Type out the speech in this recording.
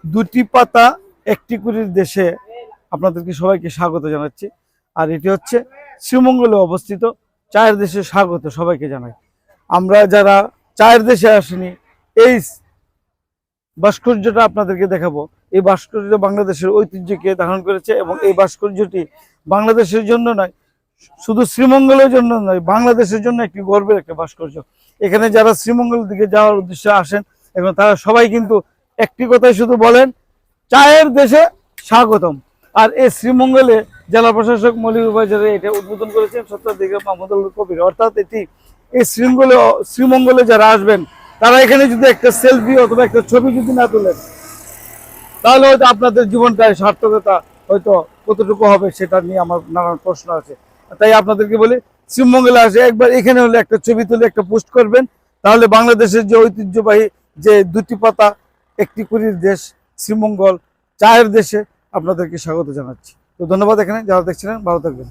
দুটি পাতা একটি কুড়ির দেশে আপনাদেরকে সবাইকে স্বাগত জানাচ্ছি। আর এটি হচ্ছে শ্রীমঙ্গলে অবস্থিত চায়ের দেশে স্বাগত সবাইকে জানাই। আমরা যারা চায়ের দেশে আসিনি, এই ভাস্কর্যটা আপনাদেরকে দেখাবো। এই ভাস্কর্য বাংলাদেশের ঐতিহ্যকে ধারণ করেছে এবং এই ভাস্কর্যটি বাংলাদেশের জন্য নয়, শুধু শ্রীমঙ্গলের জন্য নয়, বাংলাদেশের জন্য একটি গর্বের একটা ভাস্কর্য। এখানে যারা শ্রীমঙ্গলের দিকে যাওয়ার উদ্দেশ্যে আসেন এবং তারা সবাই কিন্তু একটি কথাই শুধু বলেন, চায়ের দেশে স্বাগতম। আর এই শ্রীমঙ্গলে জেলা প্রশাসক মলিক বাজারে এটা উদ্বোধন করেছেন সত্ত্বাধিকারী মাহমুদুল কবির। অর্থাৎ এটি এই শ্রীমঙ্গলে যারা আসবেন তারা এখানে যদি একটা সেলফি অথবা একটা ছবি যদি না তোলেন, তাহলে হয়তো আপনাদের জীবনটায় সার্থকতা হয়তো কতটুকু হবে সেটা নিয়ে আমার নানান প্রশ্ন আছে। তাই আপনাদেরকে বলি, শ্রীমঙ্গলে আসে একবার এখানে হলে একটা ছবি তুলে একটা পোস্ট করবেন, তাহলে বাংলাদেশের যে ঐতিহ্যবাহী যে দুটি পাতা একটি কুড়ির দেশ শ্রীমঙ্গল চায়ের দেশে আপনাদেরকে স্বাগত জানাচ্ছি। তো ধন্যবাদ। এখানে যারা দেখছিলেন ভালো থাকবেন।